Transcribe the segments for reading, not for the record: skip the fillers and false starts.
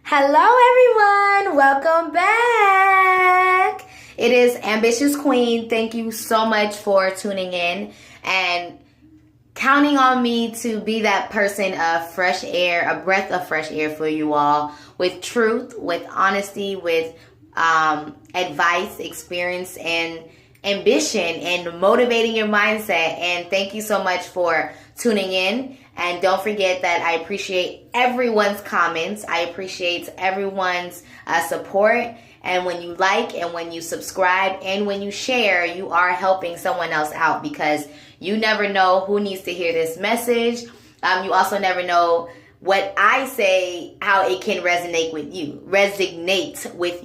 Hello, everyone. Welcome back. It is Ambitious Queen. Thank you so much for tuning in and counting on me to be that person of fresh air, a breath of fresh air for you all, with truth, with honesty, with advice, experience, and ambition, and motivating your mindset. And thank you so much for tuning in. And don't forget that I appreciate everyone's comments. I appreciate everyone's support. And when you like and when you subscribe and when you share, you are helping someone else out, because you never know who needs to hear this message. You also never know what I say, how it can resonate with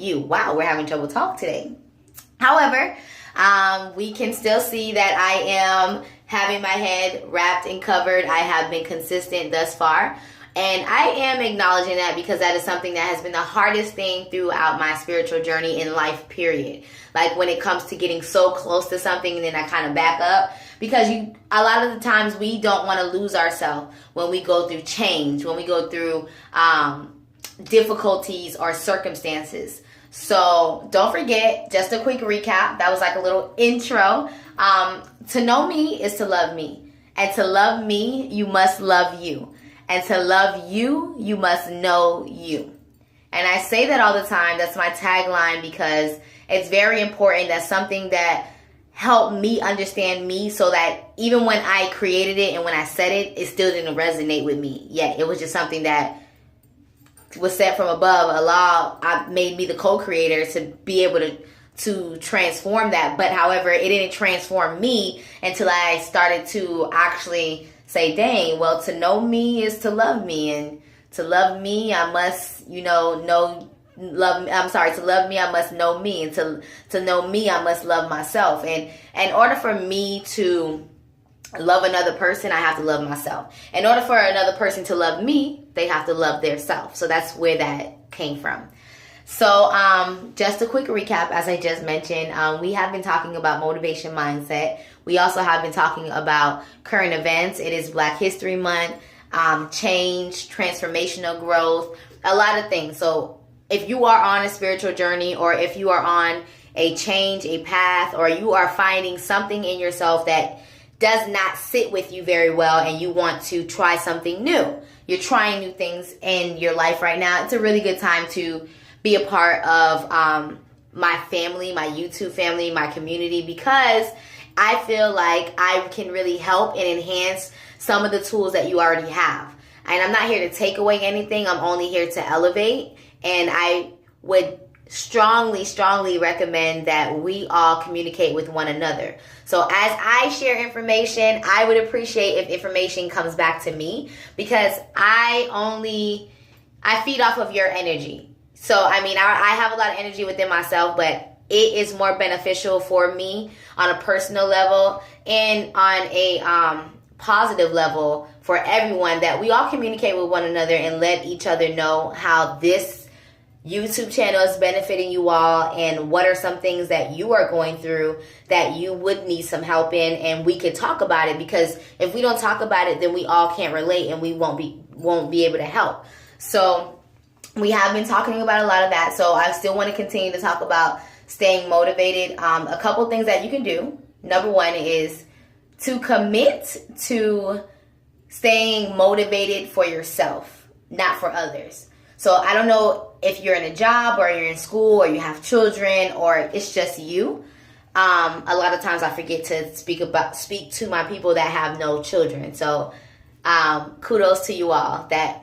you. Wow, we're having trouble talk today. However, we can still see that I am having my head wrapped and covered. I have been consistent thus far. And I am acknowledging that, because that is something that has been the hardest thing throughout my spiritual journey in life, period. Like when it comes to getting so close to something and then I kind of back up. Because a lot of the times we don't want to lose ourselves when we go through change, when we go through difficulties or circumstances. So don't forget, just a quick recap. That was like a little intro. To know me is to love me. And to love me, you must love you. And to love you, you must know you. And I say that all the time. That's my tagline, because it's very important. That's something that helped me understand me, so that even when I created it and when I said it, it still didn't resonate with me yet. It was just something that was set from above. Allah made me the co-creator to be able to transform that. But however, it didn't transform me until I started to actually say, dang, well, to know me is to love me. And to love me, I must, to love me, I must know me. And to know me, I must love myself. And in order for me to love another person, I have to love myself. In order for another person to love me, they have to love their self. So that's where that came from. So just a quick recap, as I just mentioned, we have been talking about motivation mindset. We also have been talking about current events. It is Black History Month, change, transformational growth, a lot of things. So if you are on a spiritual journey, or if you are on a change, a path, or you are finding something in yourself that does not sit with you very well and you want to try something new, you're trying new things in your life right now, it's a really good time to be a part of my family, my YouTube family, my community, because I feel like I can really help and enhance some of the tools that you already have. And I'm not here to take away anything. I'm only here to elevate. And I would strongly recommend that we all communicate with one another. So as I share information, I would appreciate if information comes back to me, because I feed off of your energy. So, I have a lot of energy within myself, but it is more beneficial for me on a personal level and on a positive level for everyone, that we all communicate with one another and let each other know how this YouTube channel is benefiting you all, and what are some things that you are going through that you would need some help in, and we could talk about it. Because if we don't talk about it, then we all can't relate and we won't be able to help. So we have been talking about a lot of that. So I still want to continue to talk about staying motivated. A couple things that you can do. Number one is to commit to staying motivated for yourself, not for others. So I don't know if you're in a job, or you're in school, or you have children, or it's just you. A lot of times I forget to speak to my people that have no children. So kudos to you all that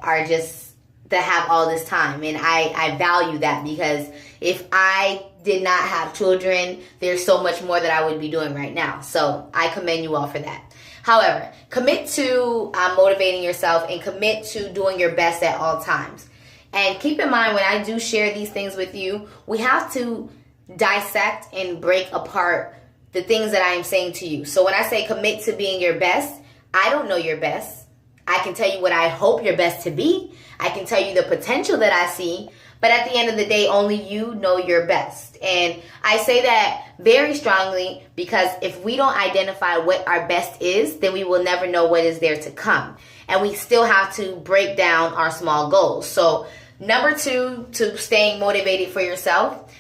have all this time. And I value that, because if I did not have children, there's so much more that I would be doing right now. So I commend you all for that. However, commit to motivating yourself, and commit to doing your best at all times. And keep in mind, when I do share these things with you, we have to dissect and break apart the things that I am saying to you. So when I say commit to being your best, I don't know your best. I can tell you what I hope your best to be. I can tell you the potential that I see. But at the end of the day, only you know your best. And I say that very strongly, because if we don't identify what our best is, then we will never know what is there to come. And we still have to break down our small goals. So Number two, to staying motivated for yourself,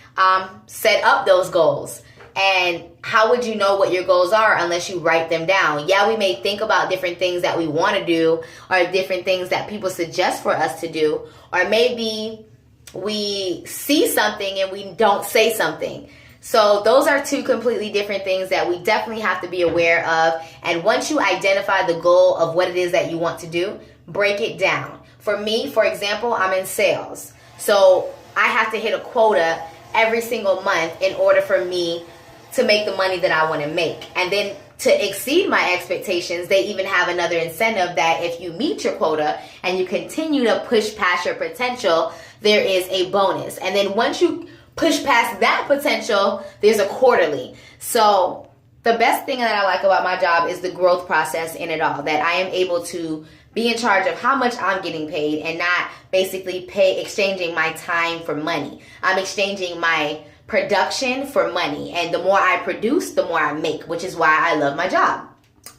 set up those goals. And how would you know what your goals are unless you write them down? Yeah, we may think about different things that we want to do, or different things that people suggest for us to do, or maybe we see something and we don't say something. So those are two completely different things that we definitely have to be aware of. And once you identify the goal of what it is that you want to do, break it down. For me, for example, I'm in sales. So I have to hit a quota every single month in order for me to make the money that I want to make. And then to exceed my expectations, they even have another incentive that if you meet your quota and you continue to push past your potential, there is a bonus. And then once you push past that potential, there's a quarterly. So the best thing that I like about my job is the growth process in it all, that I am able to be in charge of how much I'm getting paid and not basically exchanging my time for money. I'm exchanging my production for money. And the more I produce, the more I make, which is why I love my job.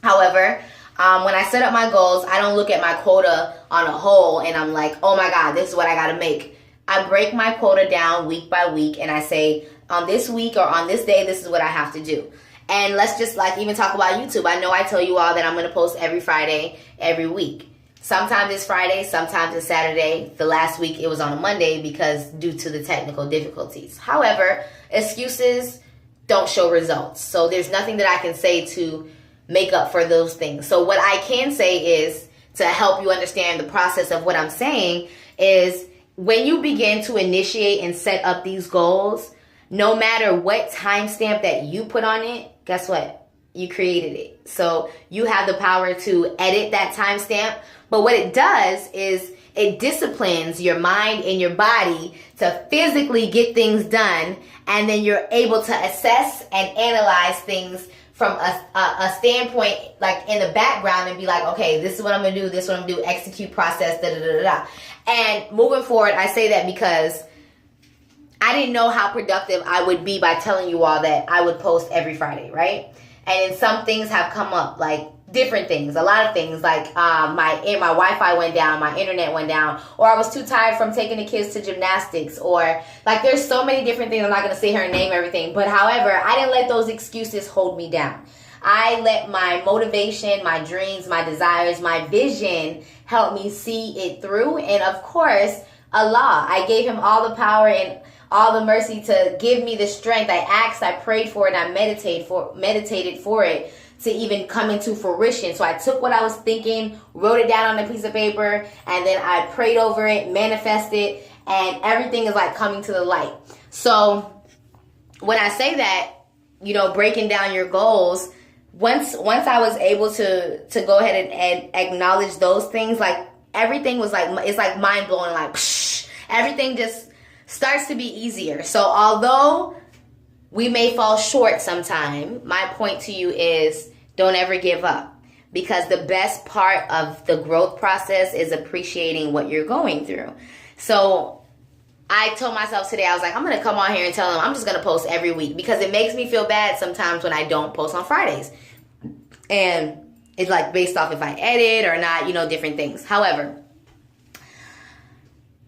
However, when I set up my goals, I don't look at my quota on a whole and I'm like, oh my God, this is what I got to make. I break my quota down week by week and I say, on this week or on this day, this is what I have to do. And let's just even talk about YouTube. I know I tell you all that I'm going to post every Friday, every week. Sometimes it's Friday, sometimes it's Saturday. The last week it was on a Monday because due to the technical difficulties. However, excuses don't show results. So there's nothing that I can say to make up for those things. So what I can say is, to help you understand the process of what I'm saying, is when you begin to initiate and set up these goals, no matter what timestamp that you put on it, guess what? You created it. So you have the power to edit that timestamp. But what it does is it disciplines your mind and your body to physically get things done. And then you're able to assess and analyze things from a standpoint, like in the background, and be like, okay, this is what I'm going to do. This is what I'm going to do. Execute, process, da da da da. And moving forward, I say that because I didn't know how productive I would be by telling you all that I would post every Friday, right? And then some things have come up, like different things, a lot of things, like my Wi-Fi went down, my internet went down, or I was too tired from taking the kids to gymnastics, or like there's so many different things. I'm not going to sit here and name everything, but however, I didn't let those excuses hold me down. I let my motivation, my dreams, my desires, my vision help me see it through. And of course, Allah, I gave him all the power and all the mercy to give me the strength. I asked, I prayed for it, and I meditated for it to even come into fruition. So I took what I was thinking, wrote it down on a piece of paper, and then I prayed over it, manifested, and everything is like coming to the light. So when I say that, breaking down your goals, once I was able to go ahead and acknowledge those things, like everything was like, it's like mind blowing, like psh, everything just starts to be easier. So although we may fall short sometime, my point to you is don't ever give up, because the best part of the growth process is appreciating what you're going through. So I told myself today, I was like, I'm going to come on here and tell them I'm just going to post every week, because it makes me feel bad sometimes when I don't post on Fridays. And it's like based off if I edit or not, different things. However,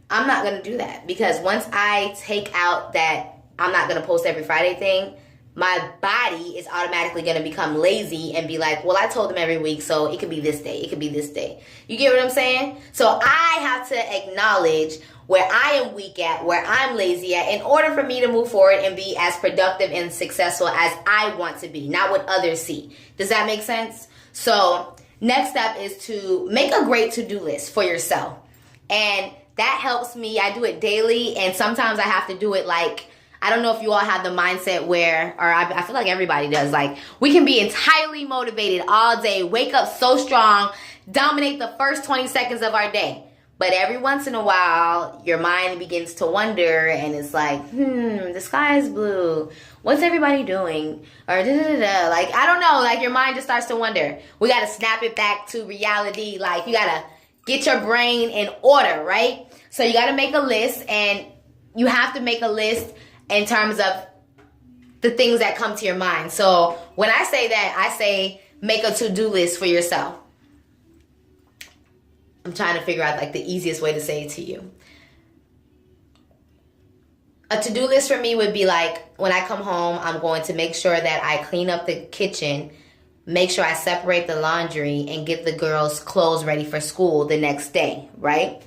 I'm not going to do that, because once I take out that I'm not going to post every Friday thing, my body is automatically going to become lazy and be like, well, I told them every week, so it could be this day. It could be this day. You get what I'm saying? So I have to acknowledge where I am weak at, where I'm lazy at, in order for me to move forward and be as productive and successful as I want to be, not what others see. Does that make sense? So next step is to make a great to-do list for yourself. And that helps me. I do it daily, and sometimes I have to do it like, I don't know if you all have the mindset where, or I feel like everybody does, like we can be entirely motivated all day, wake up so strong, dominate the first 20 seconds of our day. But every once in a while, your mind begins to wonder, and it's like, the sky is blue. What's everybody doing? Or da-da-da-da. Like, I don't know. Like, your mind just starts to wonder. We got to snap it back to reality. Like, you got to get your brain in order, right? So you got to make a list, and you have to make a list in terms of the things that come to your mind. So when I say that, I say make a to-do list for yourself. I'm trying to figure out like the easiest way to say it to you. A to-do list for me would be like, when I come home, I'm going to make sure that I clean up the kitchen, make sure I separate the laundry, and get the girls' clothes ready for school the next day, right?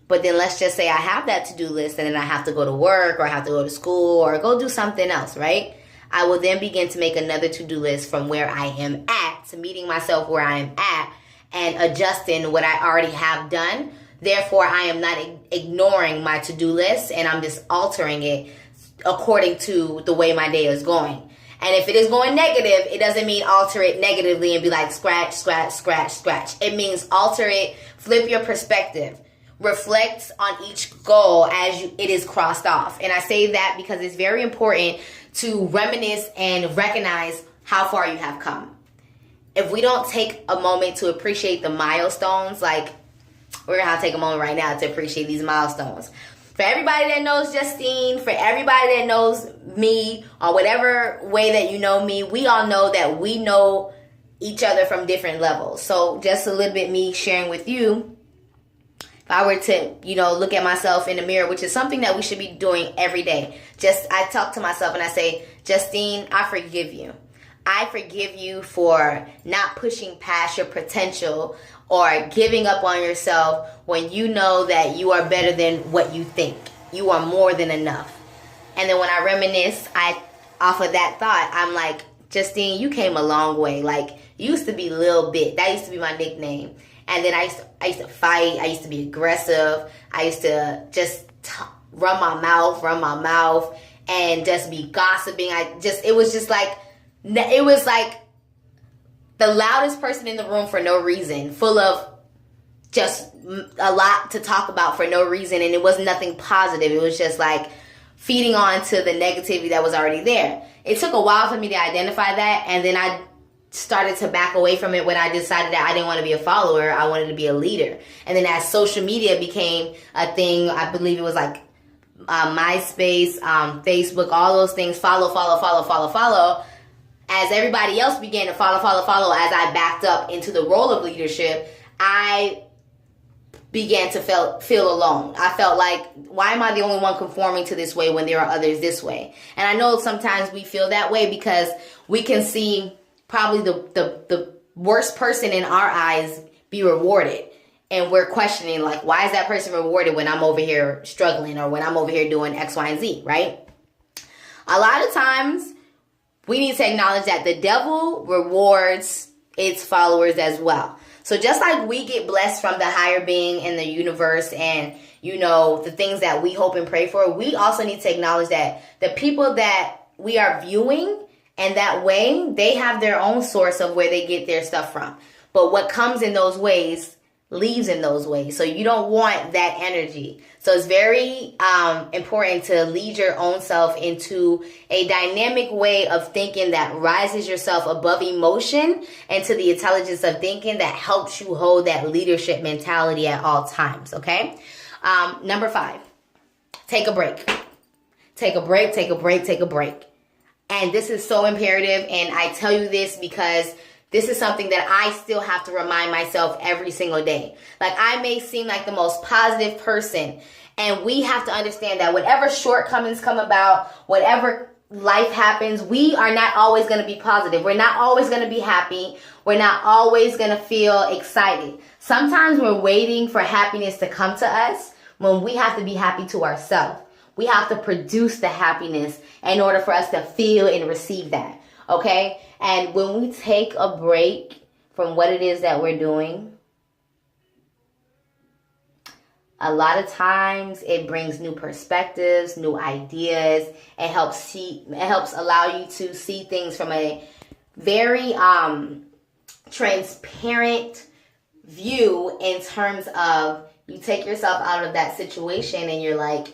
But then let's just say I have that to-do list and then I have to go to work or I have to go to school or go do something else, right? I will then begin to make another to-do list from where I am at, to meeting myself where I am at and adjusting what I already have done. Therefore, I am not ignoring my to-do list, and I'm just altering it according to the way my day is going. And if it is going negative, it doesn't mean alter it negatively and be like scratch, scratch, scratch, scratch. It means alter it, flip your perspective, reflect on each goal as it is crossed off. And I say that because it's very important to reminisce and recognize how far you have come. If we don't take a moment to appreciate the milestones, like we're going to have to take a moment right now to appreciate these milestones. For everybody that knows Justine, for everybody that knows me, or whatever way that you know me, we all know that we know each other from different levels. So just a little bit me sharing with you, if I were to, look at myself in the mirror, which is something that we should be doing every day. I talk to myself and I say, Justine, I forgive you. I forgive you for not pushing past your potential or giving up on yourself when you know that you are better than what you think. You are more than enough. And then when I reminisce, off of that thought, I'm like, Justine, you came a long way. Like, you used to be Lil Bit. That used to be my nickname. And then I used to fight. I used to be aggressive. I used to just run my mouth, and just be gossiping. It was like the loudest person in the room for no reason, full of just a lot to talk about for no reason, and it was nothing positive. It was just like feeding on to the negativity that was already there. It took a while for me to identify that, and then I started to back away from it when I decided that I didn't want to be a follower. I wanted to be a leader. And then as social media became a thing, I believe it was like MySpace, Facebook, all those things, follow. As everybody else began to follow, as I backed up into the role of leadership, I began to feel alone. I felt like, why am I the only one conforming to this way when there are others this way? And I know sometimes we feel that way because we can see probably the worst person in our eyes be rewarded. And we're questioning, like, why is that person rewarded when I'm over here struggling or when I'm over here doing X, Y, and Z, right? A lot of times, we need to acknowledge that the devil rewards its followers as well. So just like we get blessed from the higher being in the universe and, the things that we hope and pray for, we also need to acknowledge that the people that we are viewing in that way, they have their own source of where they get their stuff from. But what comes in those ways leaves in those ways. So you don't want that energy. So it's very important to lead your own self into a dynamic way of thinking that rises yourself above emotion and to the intelligence of thinking that helps you hold that leadership mentality at all times. Okay. Number 5, take a break. Take a break. And this is so imperative. And I tell you this because this is something that I still have to remind myself every single day. Like, I may seem like the most positive person, and we have to understand that whatever shortcomings come about, whatever life happens, we are not always going to be positive. We're not always going to be happy. We're not always going to feel excited. Sometimes we're waiting for happiness to come to us when we have to be happy to ourselves. We have to produce the happiness in order for us to feel and receive that. Okay? And when we take a break from what it is that we're doing, a lot of times it brings new perspectives, new ideas. It helps allow you to see things from a very transparent view in terms of you take yourself out of that situation and you're like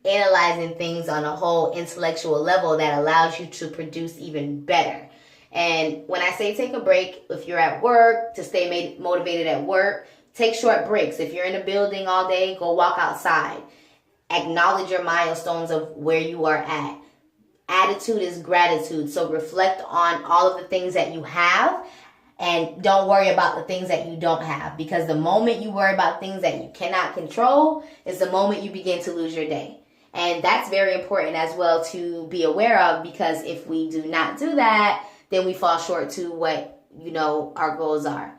analyzing things on a whole intellectual level that allows you to produce even better. And when I say take a break, if you're at work, to stay motivated at work, take short breaks. If you're in a building all day, go walk outside. Acknowledge your milestones of where you are at. Attitude is gratitude. So reflect on all of the things that you have and don't worry about the things that you don't have. Because the moment you worry about things that you cannot control is the moment you begin to lose your day. And that's very important as well to be aware of, because if we do not do that, then we fall short to what, our goals are.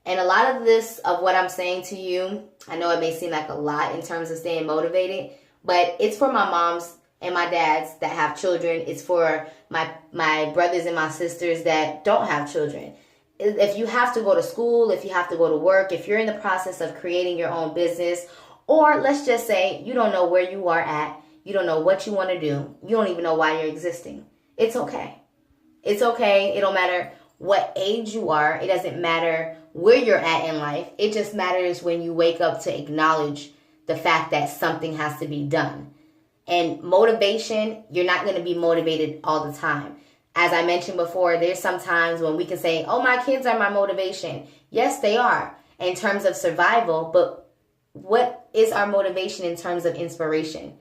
And a lot of this, of what I'm saying to you, I know it may seem like a lot in terms of staying motivated, but it's for my moms and my dads that have children. It's for my brothers and my sisters that don't have children. If you have to go to school, if you have to go to work, if you're in the process of creating your own business, or let's just say you don't know where you are at, you don't know what you want to do, you don't even know why you're existing, it's okay. It's okay. It don't matter what age you are. It doesn't matter where you're at in life. It just matters when you wake up to acknowledge the fact that something has to be done. And motivation, you're not going to be motivated all the time. As I mentioned before, there's some times when we can say, oh, my kids are my motivation. Yes, they are in terms of survival, but what is our motivation in terms of inspiration?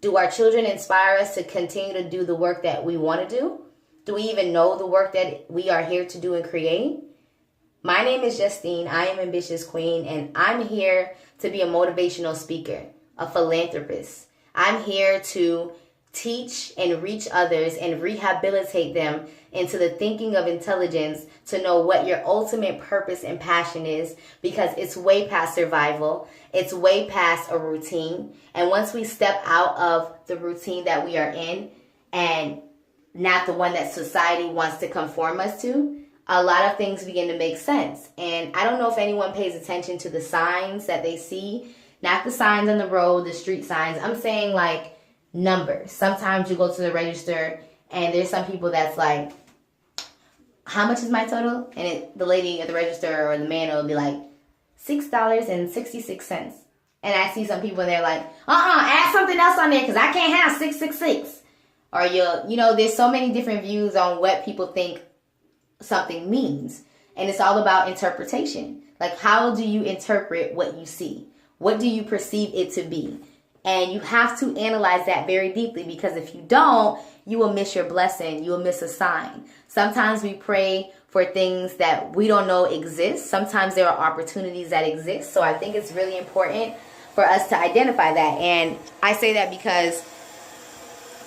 Do our children inspire us to continue to do the work that we want to do? Do we even know the work that we are here to do and create? My name is Justine. I am Ambitious Queen, and I'm here to be a motivational speaker, a philanthropist. I'm here to teach and reach others and rehabilitate them into the thinking of intelligence to know what your ultimate purpose and passion is, because it's way past survival. It's way past a routine. And once we step out of the routine that we are in and not the one that society wants to conform us to, a lot of things begin to make sense. And I don't know if anyone pays attention to the signs that they see, not the signs on the road, the street signs. I'm saying like numbers. Sometimes you go to the register and there's some people that's like, how much is my total? And the lady at the register or the man will be like, $6.66. And I see some people and they're like, add something else on there because I can't have 666. Or there's so many different views on what people think something means. And it's all about interpretation. Like, how do you interpret what you see? What do you perceive it to be? And you have to analyze that very deeply, because if you don't, you will miss your blessing. You will miss a sign. Sometimes we pray for things that we don't know exist. Sometimes there are opportunities that exist. So I think it's really important for us to identify that. And I say that because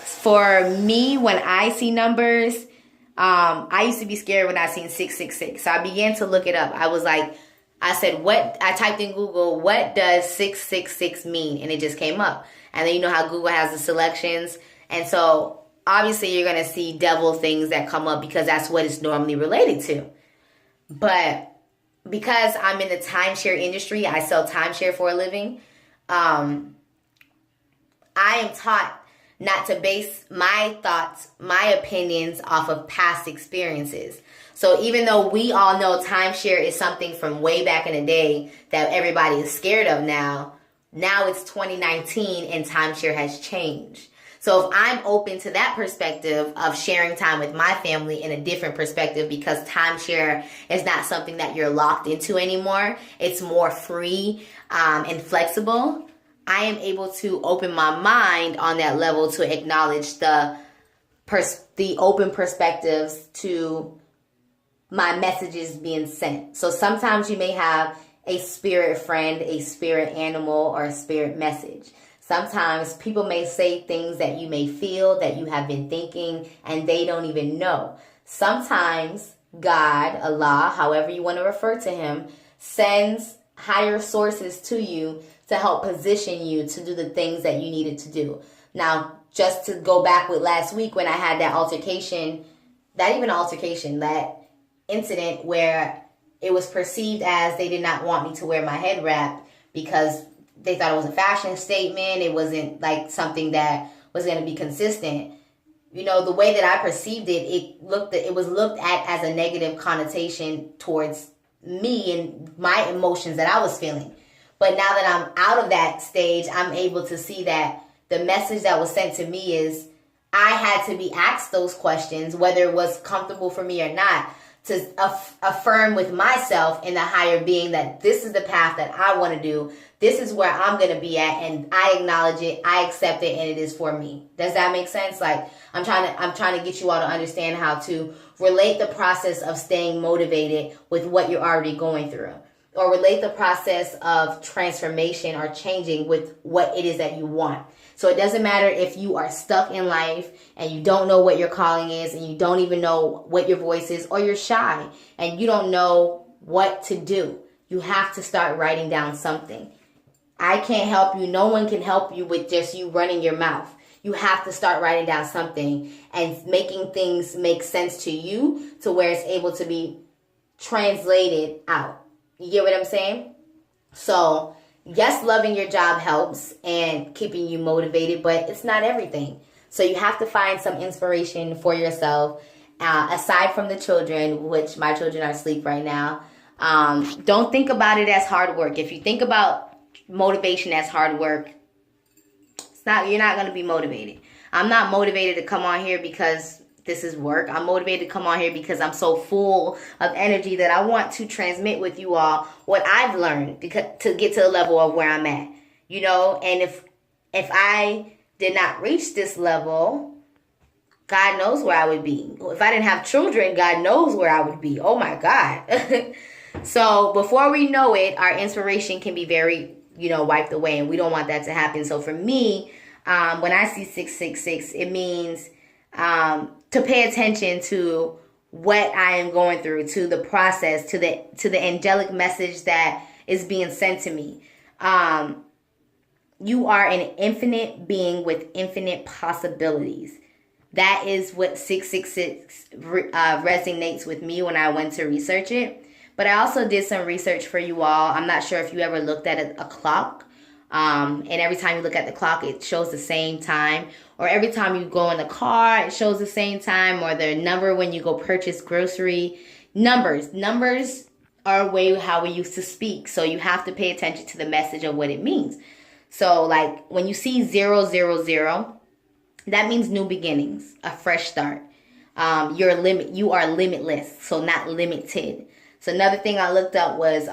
for me, when I see numbers, I used to be scared when I seen 666. So I began to look it up. I typed in Google, what does 666 mean? And it just came up. And then you know how Google has the selections. And so obviously you're going to see devil things that come up because that's what it's normally related to. But because I'm in the timeshare industry, I sell timeshare for a living. I am taught not to base my thoughts, my opinions off of past experiences. So even though we all know timeshare is something from way back in the day that everybody is scared of now it's 2019 and timeshare has changed. So if I'm open to that perspective of sharing time with my family in a different perspective, because timeshare is not something that you're locked into anymore, it's more free and flexible, I am able to open my mind on that level to acknowledge the open perspectives to my messages being sent. So sometimes you may have a spirit friend, a spirit animal, or a spirit message. Sometimes people may say things that you may feel that you have been thinking and they don't even know. Sometimes God, Allah, however you want to refer to him, sends higher sources to you to help position you to do the things that you needed to do. Now, just to go back with last week when I had that that incident where it was perceived as they did not want me to wear my head wrap because they thought it was a fashion statement. It wasn't like something that was going to be consistent. The way that I perceived it, it was looked at as a negative connotation towards me and my emotions that I was feeling. But now that I'm out of that stage, I'm able to see that the message that was sent to me is I had to be asked those questions, whether it was comfortable for me or not, to affirm with myself in the higher being that this is the path that I want to do. This is where I'm going to be at, and I acknowledge it, I accept it, and it is for me. Does that make sense? Like, I'm trying to get you all to understand how to relate the process of staying motivated with what you're already going through. or relate the process of transformation or changing with what it is that you want. So it doesn't matter if you are stuck in life and you don't know what your calling is and you don't even know what your voice is, or you're shy and you don't know what to do. You have to start writing down something. I can't help you. No one can help you with just you running your mouth. You have to start writing down something and making things make sense to you to where it's able to be translated out. You get what I'm saying? So, yes, loving your job helps and keeping you motivated, but it's not everything. So you have to find some inspiration for yourself, aside from the children, which my children are asleep right now. Don't think about it as hard work. If you think about motivation as hard work, you're not going to be motivated. I'm not motivated to come on here because this is work. I'm motivated to come on here because I'm so full of energy that I want to transmit with you all what I've learned to get to the level of where I'm at. You know, and if I did not reach this level, God knows where I would be. If I didn't have children, God knows where I would be. Oh my God. So before we know it, our inspiration can be very, wiped away, and we don't want that to happen. So for me, when I see 666, it means to pay attention to what I am going through, to the process, to the angelic message that is being sent to me. You are an infinite being with infinite possibilities. That is what 666 resonates with me when I went to research it. But I also did some research for you all. I'm not sure if you ever looked at a clock. And every time you look at the clock, it shows the same time. Or every time you go in the car, it shows the same time. Or the number when you go purchase grocery. Numbers are a way how we used to speak. So you have to pay attention to the message of what it means. So like when you see 000, that means new beginnings, a fresh start. You are limitless, so not limited. So another thing I looked up was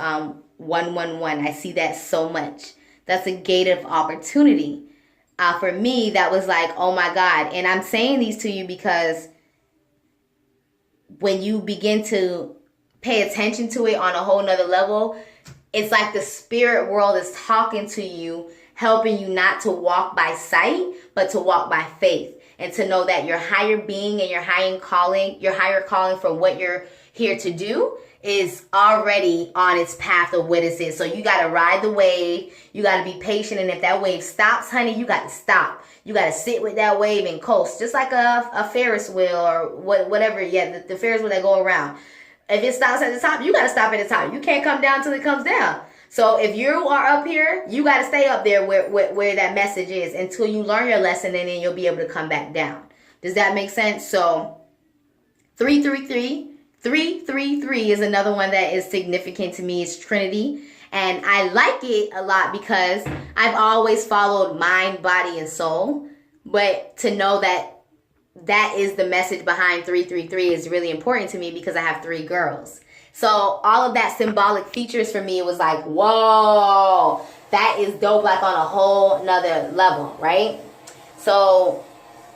111. I see that so much. That's a gate of opportunity. For me, that was like, oh my God. And I'm saying these to you because when you begin to pay attention to it on a whole nother level, it's like the spirit world is talking to you, helping you not to walk by sight, but to walk by faith. And to know that your higher being and your higher calling for what you're here to do is already on its path of what it is. So you got to ride the wave. You got to be patient. And if that wave stops, honey, you got to stop. You got to sit with that wave and coast. Just like a Ferris wheel or whatever. Yeah, the Ferris wheel that go around. If it stops at the top, you got to stop at the top. You can't come down till it comes down. So if you are up here, you got to stay up there where that message is until you learn your lesson, and then you'll be able to come back down. Does that make sense? So 333 is another one that is significant to me. It's Trinity. And I like it a lot because I've always followed mind, body, and soul. But to know that is the message behind 333 is really important to me because I have 3 girls. So all of that symbolic features for me, it was like, whoa, that is dope, like on a whole nother level, right? So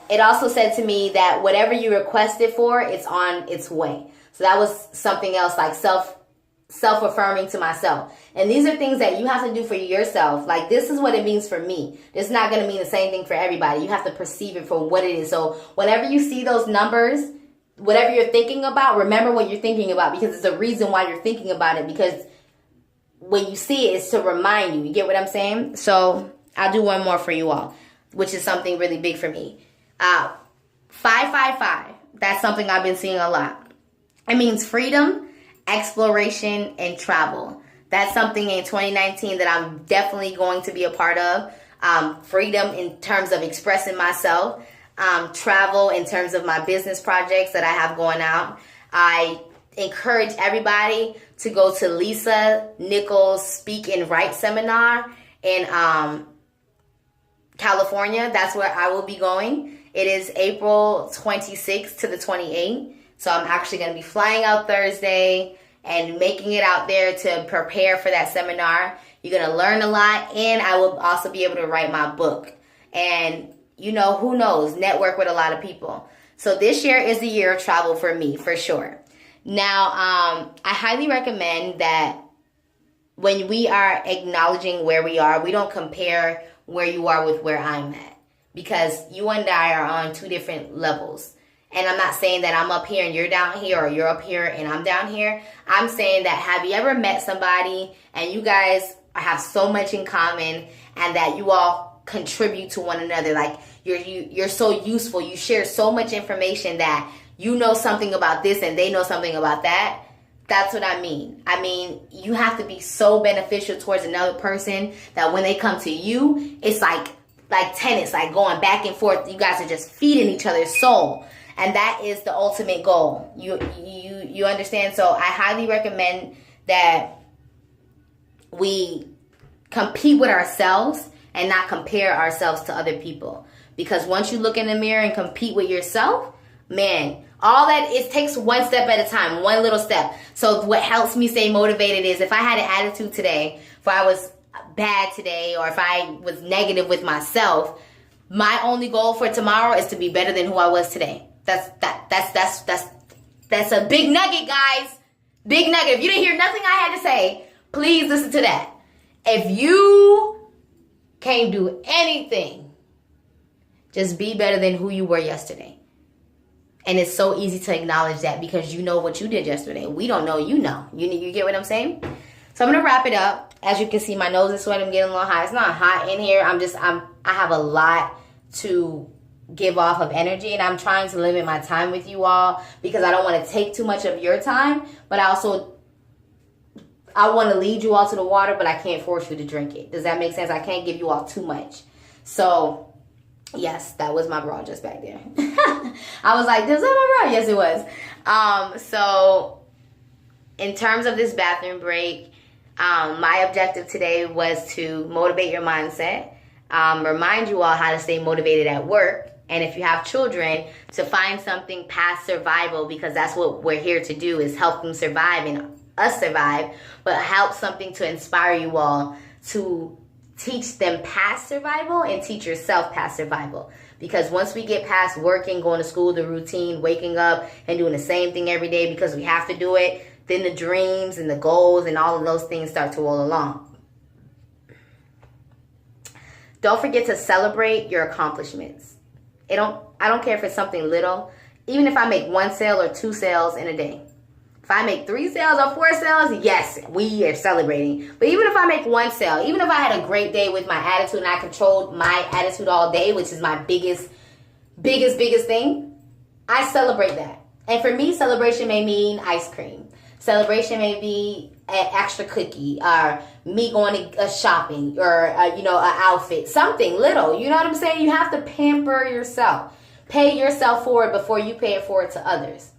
it also said to me that whatever you requested for, it's on its way. So that was something else, like self-affirming to myself. And these are things that you have to do for yourself. Like, this is what it means for me. It's not going to mean the same thing for everybody. You have to perceive it for what it is. So whenever you see those numbers, whatever you're thinking about, remember what you're thinking about, because it's a reason why you're thinking about it. Because when you see it, it's to remind you. You get what I'm saying? So I'll do one more for you all, which is something really big for me. 555. That's something I've been seeing a lot. It means freedom, exploration, and travel. That's something in 2019 that I'm definitely going to be a part of. Freedom in terms of expressing myself. Travel in terms of my business projects that I have going out. I encourage everybody to go to Lisa Nichols Speak and Write seminar in California. That's where I will be going. It is April 26th to the 28th. So I'm actually going to be flying out Thursday and making it out there to prepare for that seminar. You're going to learn a lot, and I will also be able to write my book. And who knows, network with a lot of people. So this year is the year of travel for me, for sure. Now, I highly recommend that when we are acknowledging where we are, we don't compare where you are with where I'm at. Because you and I are on two different levels. And I'm not saying that I'm up here and you're down here, or you're up here and I'm down here. I'm saying that, have you ever met somebody and you guys have so much in common, and that you all contribute to one another? Like, you're so useful. You share so much information that you know something about this and they know something about that. That's what I mean. I mean, you have to be so beneficial towards another person that when they come to you, it's like tennis, like going back and forth. You guys are just feeding each other's soul. And that is the ultimate goal. You understand? So I highly recommend that we compete with ourselves and not compare ourselves to other people. Because once you look in the mirror and compete with yourself, man, all that, it takes one step at a time, one little step. So what helps me stay motivated is, if I had an attitude today, if I was bad today, or if I was negative with myself, my only goal for tomorrow is to be better than who I was today. That's a big nugget, guys. Big nugget. If you didn't hear nothing I had to say, please listen to that. If you can't do anything, just be better than who you were yesterday. And it's so easy to acknowledge that, because you know what you did yesterday. We don't know, you know. You get what I'm saying? So I'm going to wrap it up. As you can see, my nose is sweating. I'm getting a little hot. It's not hot in here. I have a lot to give off of energy, and I'm trying to limit my time with you all, because I don't want to take too much of your time, but I want to lead you all to the water, but I can't force you to drink it. Does that make sense? I can't give you all too much. So yes, that was my bra just back there. I was like, is that my bra? Yes, it was. So in terms of this bathroom break, my objective today was to motivate your mindset, remind you all how to stay motivated at work, and if you have children, to find something past survival, because that's what we're here to do, is help them survive and us survive, but help something to inspire you all to teach them past survival and teach yourself past survival. Because once we get past working, going to school, the routine, waking up and doing the same thing every day because we have to do it, then the dreams and the goals and all of those things start to roll along. Don't forget to celebrate your accomplishments. I don't care if it's something little. Even if I make 1 sale or 2 sales in a day. If I make 3 sales or 4 sales, yes, we are celebrating. But even if I make 1 sale, even if I had a great day with my attitude and I controlled my attitude all day, which is my biggest thing, I celebrate that. And for me, celebration may mean ice cream. Celebration may be an extra cookie, or me going to shopping, or an outfit, something little. You know what I'm saying? You have to pamper yourself. Pay yourself forward before you pay it forward to others.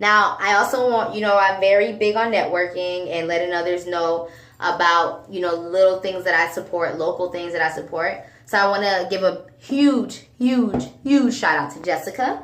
Now, I also want, I'm very big on networking and letting others know about, little things that I support, local things that I support. So I want to give a huge shout out to Jessica.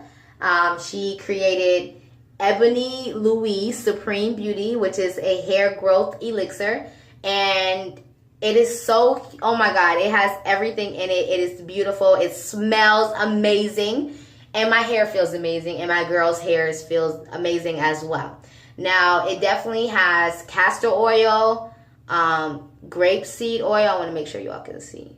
She created Ebony Louise Supreme Beauty, which is a hair growth elixir. And it is so, oh my God, it has everything in it. It is beautiful. It smells amazing. And my hair feels amazing. And my girl's hair feels amazing as well. Now, it definitely has castor oil, grapeseed oil. I want to make sure you all can see.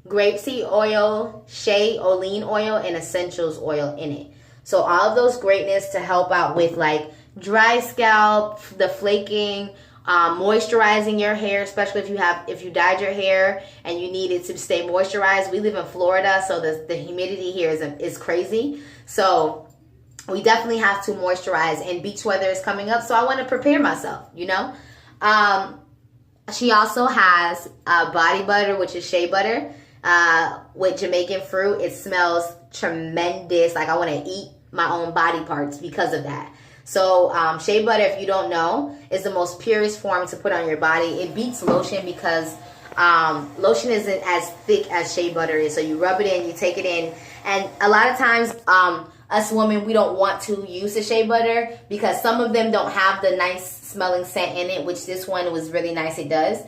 Grapeseed oil, shea olein oil, and essentials oil in it. So all of those greatness to help out with like dry scalp, the flaking, moisturizing your hair, especially if you dyed your hair and you need it to stay moisturized. We live in Florida, so the humidity here is crazy. So we definitely have to moisturize, and beach weather is coming up, so I want to prepare myself, She also has body butter, which is shea butter, with Jamaican fruit. It smells tremendous. Like I want to eat my own body parts because of that. So shea butter, if you don't know, is the most purest form to put on your body. It beats lotion because lotion isn't as thick as shea butter is. So you rub it in, you take it in. And a lot of times, us women, we don't want to use the shea butter because some of them don't have the nice smelling scent in it, which this one was really nice. It does.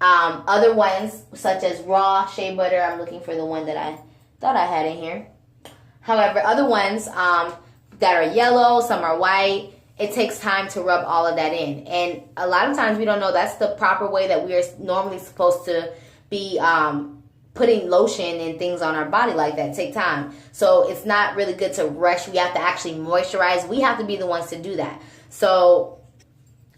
Other ones, such as raw shea butter, I'm looking for the one that I thought I had in here. However, other ones that are yellow, some are white, it takes time to rub all of that in. And a lot of times we don't know that's the proper way that we are normally supposed to be putting lotion and things on our body like that. Take time. So it's not really good to rush. We have to actually moisturize. We have to be the ones to do that. So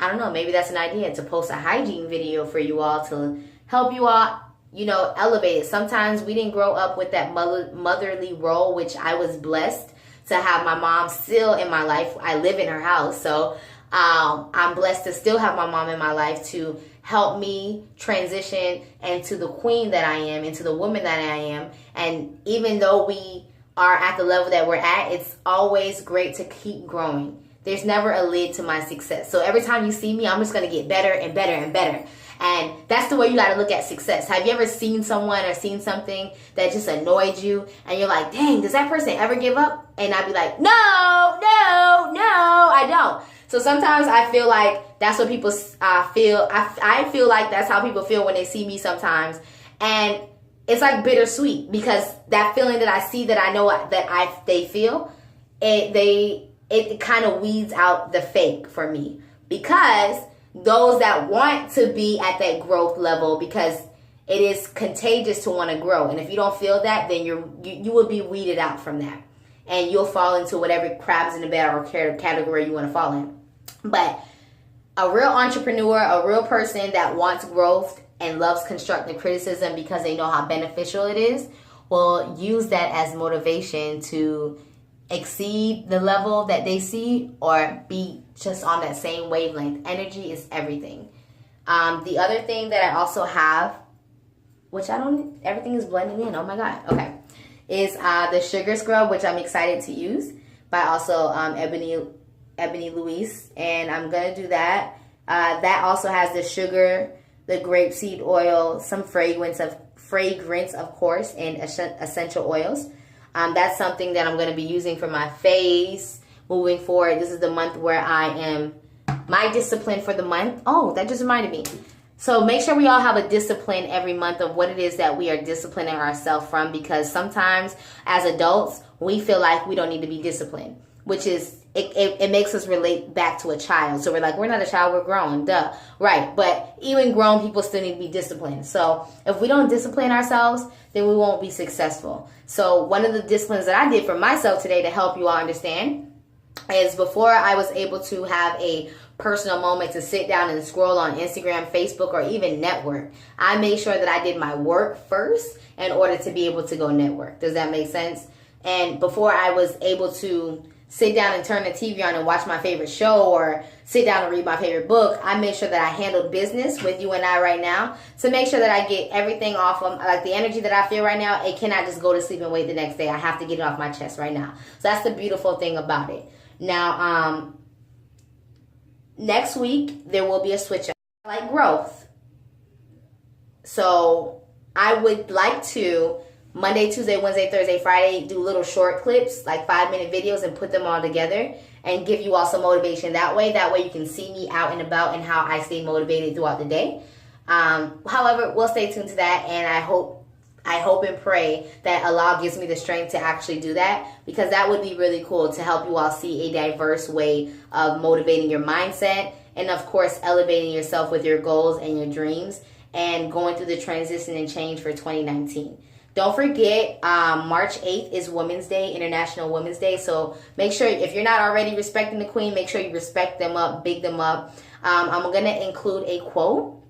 I don't know, maybe that's an idea to post a hygiene video for you all to help you all, elevate it. Sometimes we didn't grow up with that motherly role, which I was blessed to have my mom still in my life. I live in her house, so I'm blessed to still have my mom in my life to help me transition into the queen that I am, into the woman that I am. And even though we are at the level that we're at, it's always great to keep growing. There's never a lid to my success. So every time you see me, I'm just going to get better and better and better. And that's the way you got to look at success. Have you ever seen someone or seen something that just annoyed you and you're like, dang, does that person ever give up? And I'd be like, no, I don't. So sometimes I feel like that's what people feel. I feel like that's how people feel when they see me sometimes. And it's like bittersweet, because that feeling that I see, that I know that they feel, it kind of weeds out the fake for me. Because those that want to be at that growth level, because it is contagious to want to grow. And if you don't feel that, then you will be weeded out from that. And you'll fall into whatever crabs in the barrel or category you want to fall in. But a real entrepreneur, a real person that wants growth and loves constructive criticism because they know how beneficial it is, will use that as motivation to exceed the level that they see or be just on that same wavelength. Energy is everything. The other thing that I also have, which everything is blending in. Oh my God. Okay. Is the sugar scrub, which I'm excited to use, by also Ebony Louise. And I'm going to do that. That also has the sugar, the grapeseed oil, some fragrance of course, and essential oils. That's something that I'm going to be using for my face moving forward. This is the month where I am, my discipline for the month. Oh, that just reminded me. So make sure we all have a discipline every month of what it is that we are disciplining ourselves from, because sometimes as adults, we feel like we don't need to be disciplined, which is, it makes us relate back to a child. So we're like, we're not a child, we're grown, duh. Right, but even grown people still need to be disciplined. So if we don't discipline ourselves, then we won't be successful. So one of the disciplines that I did for myself today to help you all understand is, before I was able to have a personal moment to sit down and scroll on Instagram, Facebook, or even network, I made sure that I did my work first in order to be able to go network. Does that make sense? And before I was able to sit down and turn the TV on and watch my favorite show or sit down and read my favorite book, I made sure that I handled business with you and I right now to make sure that I get everything off of, like the energy that I feel right now, it cannot just go to sleep and wait the next day. I have to get it off my chest right now. So that's the beautiful thing about it. Now, next week, there will be a switch up. I like growth. So I would like to Monday, Tuesday, Wednesday, Thursday, Friday, do little short clips, like 5-minute videos, and put them all together and give you all some motivation that way. That way you can see me out and about and how I stay motivated throughout the day. However, we'll stay tuned to that, and I hope and pray that Allah gives me the strength to actually do that, because that would be really cool to help you all see a diverse way of motivating your mindset and, of course, elevating yourself with your goals and your dreams and going through the transition and change for 2019. Don't forget, March 8th is Women's Day, International Women's Day. So make sure, if you're not already respecting the queen, make sure you respect them up, big them up. I'm going to include a quote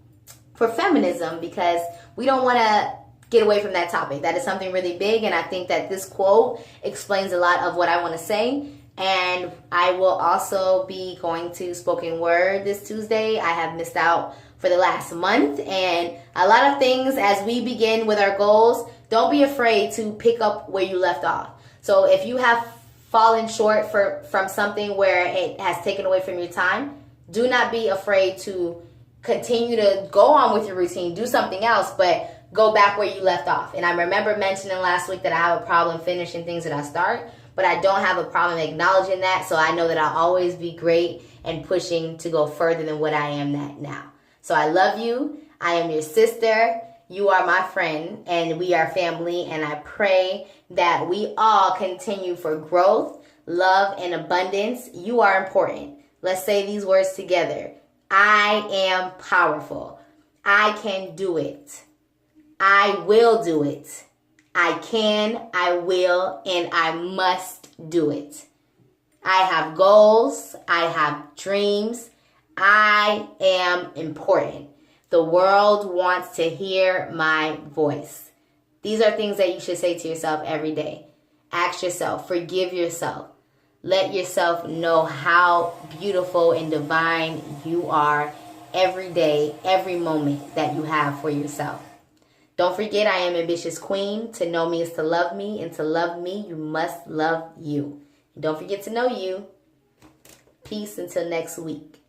for feminism, because we don't want to get away from that topic. That is something really big, and I think that this quote explains a lot of what I want to say. And I will also be going to spoken word this Tuesday. I have missed out for the last month, and a lot of things as we begin with our goals. Don't be afraid to pick up where you left off. So if you have fallen short from something where it has taken away from your time, do not be afraid to continue to go on with your routine. Do something else, but go back where you left off. And I remember mentioning last week that I have a problem finishing things that I start, but I don't have a problem acknowledging that. So I know that I'll always be great and pushing to go further than what I am at now. So I love you. I am your sister. You are my friend, and we are family. And I pray that we all continue for growth, love, and abundance. You are important. Let's say these words together. I am powerful. I can do it. I will do it. I can, I will, and I must do it. I have goals. I have dreams. I am important. The world wants to hear my voice. These are things that you should say to yourself every day. Ask yourself, forgive yourself. Let yourself know how beautiful and divine you are every day, every moment that you have for yourself. Don't forget, I am Ambitious Queen. To know me is to love me, and to love me, you must love you. Don't forget to know you. Peace until next week.